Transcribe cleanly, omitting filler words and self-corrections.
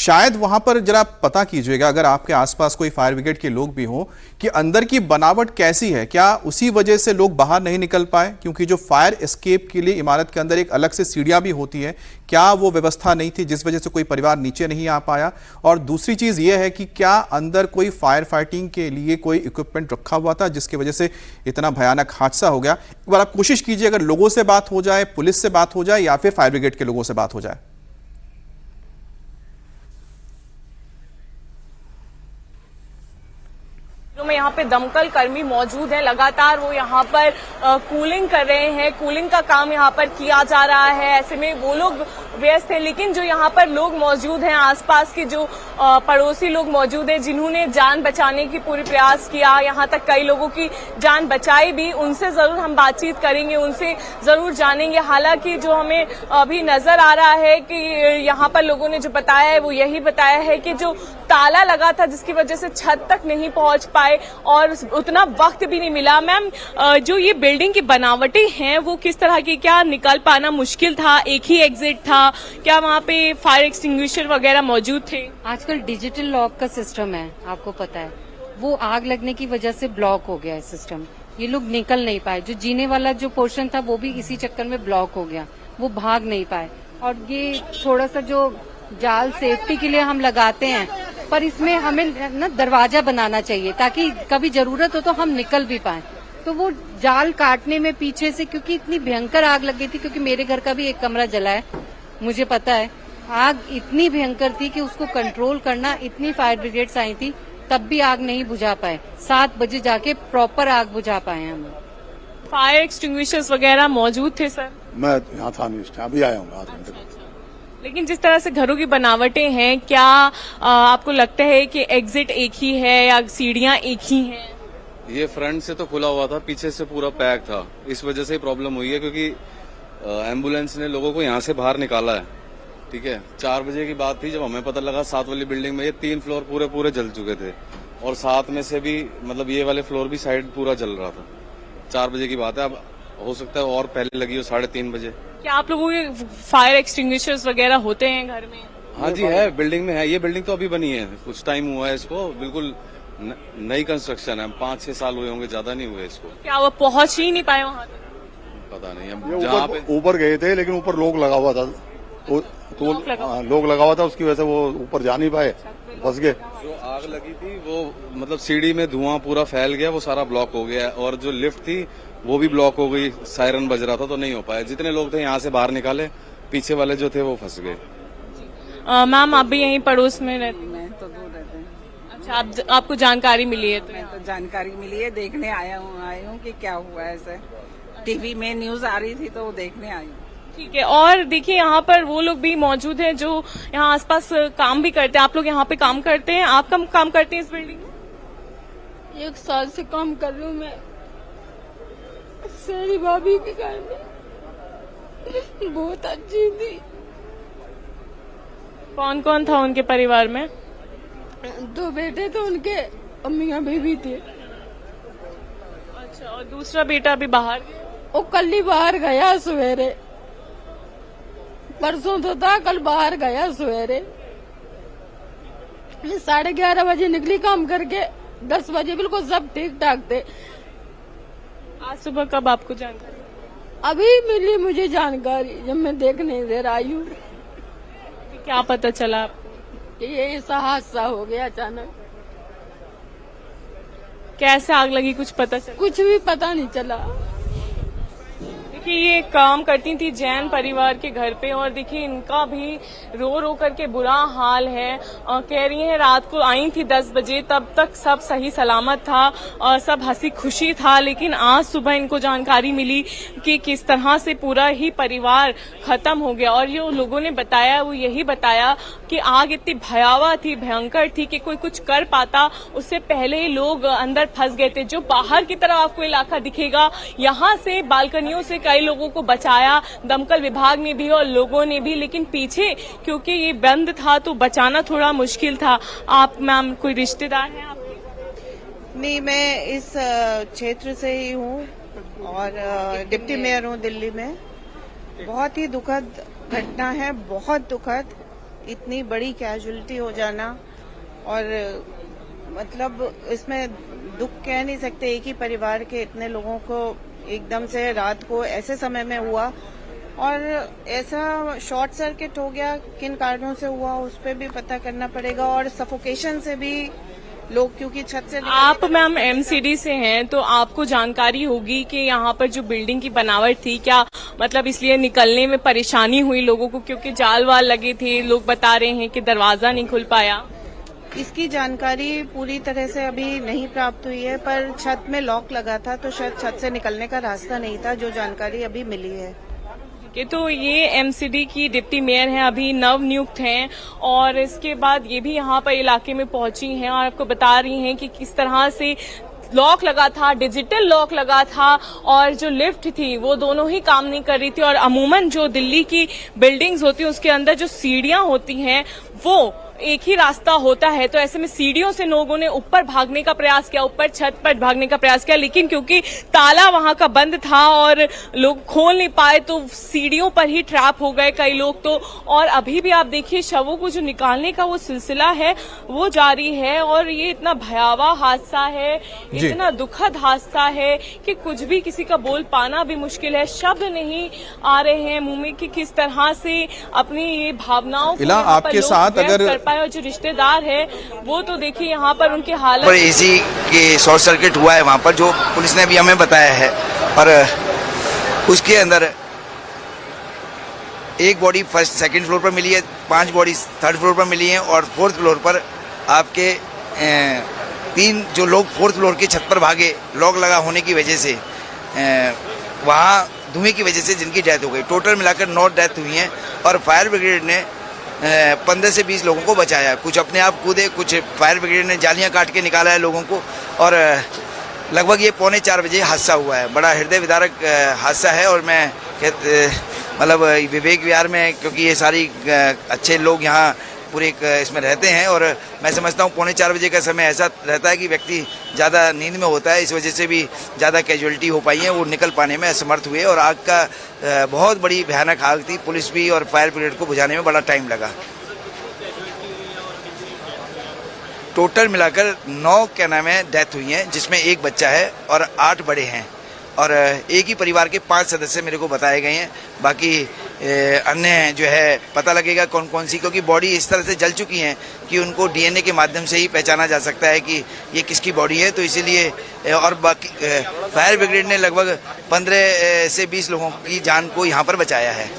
शायद वहां पर जरा पता कीजिएगा, अगर आपके आसपास कोई फायर ब्रिगेड के लोग भी हों, कि अंदर की बनावट कैसी है। क्या उसी वजह से लोग बाहर नहीं निकल पाए? क्योंकि जो फायर एस्केप के लिए इमारत के अंदर एक अलग से सीढ़ियां भी होती है, क्या वो व्यवस्था नहीं थी जिस वजह से कोई परिवार नीचे नहीं आ पाया? और दूसरी चीज ये है कि क्या अंदर कोई फायर फाइटिंग के लिए कोई इक्विपमेंट रखा हुआ था जिसकी वजह से इतना भयानक हादसा हो गया? एक बार आप कोशिश कीजिए, अगर लोगों से बात हो जाए, पुलिस से बात हो जाए या फिर फायर ब्रिगेड के लोगों से बात हो जाए। में यहाँ पे दमकल कर्मी मौजूद हैं, लगातार वो यहाँ पर कूलिंग कर रहे हैं, कूलिंग का काम यहाँ पर किया जा रहा है। ऐसे में वो लोग व्यस्त हैं, लेकिन जो यहाँ पर लोग मौजूद हैं, आसपास के जो पड़ोसी लोग मौजूद हैं जिन्होंने जान बचाने की पूरी प्रयास किया, यहाँ तक कई लोगों की जान बचाई भी, उनसे जरूर हम बातचीत करेंगे, उनसे जरूर जानेंगे। हालांकि जो हमें अभी नजर आ रहा है कि यहाँ पर लोगों ने जो बताया है वो यही बताया है कि जो ताला लगा था जिसकी वजह से छत तक नहीं पहुंच पाए और उतना वक्त भी नहीं मिला। मैम, जो ये बिल्डिंग की बनावटें हैं वो किस तरह की, क्या निकल पाना मुश्किल था? एक ही एग्जिट था? क्या वहाँ पे फायर एक्सटिंग्विशर वगैरह मौजूद थे? आजकल डिजिटल लॉक का सिस्टम है, आपको पता है, वो आग लगने की वजह से ब्लॉक हो गया है सिस्टम। ये लोग निकल नहीं पाए, जो जीने वाला जो पोर्शन था वो भी इसी चक्कर में ब्लॉक हो गया, वो भाग नहीं पाए। और ये थोड़ा सा जो जाल सेफ्टी के लिए हम लगाते हैं, पर इसमें हमें ना दरवाजा बनाना चाहिए ताकि कभी जरूरत हो तो हम निकल भी पाए। तो वो जाल काटने में पीछे से, क्योंकि इतनी भयंकर आग लग गई थी, क्योंकि मेरे घर का भी एक कमरा जला है, मुझे पता है, आग इतनी भयंकर थी कि उसको कंट्रोल करना, इतनी फायर ब्रिगेड्स आई थी तब भी आग नहीं बुझा पाए। 7 बजे जाके प्रॉपर आग बुझा पाए हम। फायर एक्सटिंग्विशर्स वगैरह मौजूद थे सर? मैं यहाँ था नहीं, अभी आया हूँ आध घंटे में। लेकिन जिस तरह से घरों की बनावटें हैं, क्या आपको लगता है कि एग्जिट एक ही है या सीढ़ियां एक ही हैं? ये फ्रंट से तो खुला हुआ था, पीछे से पूरा पैक था, इस वजह से ही प्रॉब्लम हुई है, क्योंकि एम्बुलेंस ने लोगों को यहाँ से बाहर निकाला है। ठीक है, 4 बजे की बात थी जब हमें पता लगा 7 वाली बिल्डिंग में ये 3 फ्लोर पूरे जल चुके थे और 7 में से भी मतलब ये वाले फ्लोर भी साइड पूरा जल रहा था। 4 बजे की बात है, अब हो सकता है और पहले लगी हो 3:30 बजे। क्या आप लोगों के फायर एक्सटिंग्विशर्स वगैरह होते हैं घर में? हाँ जी है, बिल्डिंग में है। ये बिल्डिंग तो अभी बनी है, कुछ टाइम हुआ है इसको, बिल्कुल नई कंस्ट्रक्शन है, 5-6 साल हुए होंगे, ज्यादा नहीं हुए इसको। क्या वो पहुंच ही नहीं पाए वहां तक? पता नहीं, हम जहाँ पे ऊपर गए थे लेकिन ऊपर लोग लगा हुआ था, लोग लगा हुआ था, उसकी वजह से वो ऊपर जा नहीं पाए, फंस गए। जो आग लगी थी वो मतलब सीढ़ी में धुआं पूरा फैल गया, वो सारा ब्लॉक हो गया, और जो लिफ्ट थी वो भी ब्लॉक हो गई, सायरन बज रहा था तो नहीं हो पाया। जितने लोग थे यहाँ से बाहर निकाले, पीछे वाले जो थे वो फंस गए। मैम, आप भी यहीं पड़ोस में रहती? मैं तो दूर रहते हैं। अच्छा, आपको जानकारी मिली है? मैं तो जानकारी मिली है, देखने आई हूँ कि क्या हुआ है। ऐसे टीवी में न्यूज आ रही थी तो देखने आई हूँ। ठीक है। और देखिए, यहाँ पर वो लोग भी मौजूद हैं जो यहाँ आसपास काम भी करते हैं। आप लोग यहाँ पे काम करते हैं? आप कम काम करते हैं इस बिल्डिंग में? 1 साल से काम कर रही हूँ मैं सारी भाभी के घर में। बहुत अच्छी थी। कौन कौन था उनके परिवार में? 2 बेटे थे उनके, अम्मियाँ बेबी थे। अच्छा, और दूसरा बेटा अभी बाहर? वो कल ही बाहर गया सवेरे, परसों तो था, कल बाहर गया सवेरे। 11:30 बजे निकली काम करके, 10 बजे बिल्कुल सब ठीक ठाक थे। आज सुबह कब आपको जानकारी? अभी मिली मुझे जानकारी, जब मैं देखने इधर आई हूँ। क्या पता चला आपको? कि ये ऐसा हादसा हो गया अचानक। कैसे आग लगी, कुछ पता चला? कुछ भी पता नहीं चला। देखिए, ये काम करती थी जैन परिवार के घर पे, और देखिए इनका भी रो रो करके बुरा हाल है। कह रही हैं रात को आई थी 10 बजे, तब तक सब सही सलामत था और सब हंसी खुशी था, लेकिन आज सुबह इनको जानकारी मिली कि किस तरह से पूरा ही परिवार खत्म हो गया। और जो लोगों ने बताया वो यही बताया कि आग इतनी भयावह थी, भयंकर थी कि कोई कुछ कर पाता उससे पहले ही लोग अंदर फंस गए थे। जो बाहर की तरफ आपको इलाका दिखेगा, यहाँ से बालकनियों से कई लोगों को बचाया दमकल विभाग ने भी और लोगों ने भी, लेकिन पीछे क्योंकि ये बंद था तो बचाना थोड़ा मुश्किल था। आप मैम कोई रिश्तेदार हैं आपके? नहीं, मैं इस क्षेत्र से ही हूँ और डिप्टी मेयर हूँ दिल्ली में। बहुत ही दुखद घटना है, बहुत दुखद। इतनी बड़ी कैजुअलिटी हो जाना, और मतलब इसमें दुख कह नहीं सकते। एक ही परिवार के इतने लोगों को एकदम से रात को ऐसे समय में हुआ, और ऐसा शॉर्ट सर्किट हो गया, किन कारणों से हुआ उस पर भी पता करना पड़ेगा। और सफोकेशन से भी लोग, क्योंकि छत से आप मैम एमसीडी से हैं तो आपको जानकारी होगी कि यहाँ पर जो बिल्डिंग की बनावट थी, क्या मतलब इसलिए निकलने में परेशानी हुई लोगों को, क्योंकि जाल वाल लगे थे, लोग बता रहे हैं कि दरवाजा नहीं खुल पाया। इसकी जानकारी पूरी तरह से अभी नहीं प्राप्त हुई है, पर छत में लॉक लगा था तो शायद छत से निकलने का रास्ता नहीं था, जो जानकारी अभी मिली है। तो ये एमसीडी की डिप्टी मेयर हैं, अभी नव नियुक्त हैं, और इसके बाद ये भी यहाँ पर इलाके में पहुंची हैं और आपको बता रही हैं कि किस तरह से लॉक लगा था, डिजिटल लॉक लगा था, और जो लिफ्ट थी वो दोनों ही काम नहीं कर रही थी। और अमूमन जो दिल्ली की बिल्डिंग्स होती हैं उसके अंदर जो सीढ़ियां होती हैं वो एक ही रास्ता होता है, तो ऐसे में सीढ़ियों से लोगों ने ऊपर भागने का प्रयास किया, ऊपर छत पर भागने का प्रयास किया, लेकिन क्योंकि ताला वहां का बंद था और लोग खोल नहीं पाए तो सीढ़ियों पर ही ट्रैप हो गए कई लोग तो। और अभी भी आप देखिए शवों को जो निकालने का वो सिलसिला है वो जारी है, और ये इतना भयावह हादसा है, इतना दुखद हादसा है कि कुछ भी किसी का बोल पाना भी मुश्किल है, शब्द नहीं आ रहे हैं मुंह में कि किस तरह से अपनी ये भावनाओं को आपके साथ अगर और जो रिश्तेदार है वो तो देखिए यहाँ पर उनकी हालत पर एसी के शॉर्ट सर्किट हुआ है वहाँ पर, जो पुलिस ने भी हमें बताया है। और उसके अंदर एक बॉडी फर्स्ट सेकंड फ्लोर पर मिली है, 5 बॉडी थर्ड फ्लोर पर मिली हैं, और 4th फ्लोर पर आपके 3 जो लोग 4th फ्लोर की छत पर भागे लॉक लगा होने की वजह से वहाँ धुएं की वजह से जिनकी डेथ हो गई। टोटल मिलाकर 9 डेथ हुई हैं, और फायर ब्रिगेड ने 15 से 20 लोगों को बचाया। कुछ अपने आप कूदे, कुछ फायर ब्रिगेड ने जालियां काट के निकाला है लोगों को, और लगभग ये 3:45 बजे हादसा हुआ है। बड़ा हृदय विदारक हादसा है, और मैं मतलब विवेक विहार में, क्योंकि ये सारी अच्छे लोग यहाँ पूरे इसमें रहते हैं, और मैं समझता हूँ 3:45 बजे का समय ऐसा रहता है कि व्यक्ति ज़्यादा नींद में होता है, इस वजह से भी ज़्यादा कैजुअलिटी हो पाई है, वो निकल पाने में असमर्थ हुए, और आग का बहुत बड़ी भयानक आग थी। पुलिस भी और फायर ब्रिगेड को बुझाने में बड़ा टाइम लगा। टोटल मिलाकर 9 क्या नाम है डेथ हुई हैं, जिसमें 1 बच्चा है और 8 बड़े हैं, और एक ही परिवार के 5 सदस्य मेरे को बताए गए हैं। बाकी अन्य जो है पता लगेगा कौन कौन सी, क्योंकि बॉडी इस तरह से जल चुकी हैं कि उनको डीएनए के माध्यम से ही पहचाना जा सकता है कि ये किसकी बॉडी है, तो इसीलिए। और बाकी फायर ब्रिगेड ने लगभग 15 से 20 लोगों की जान को यहाँ पर बचाया है।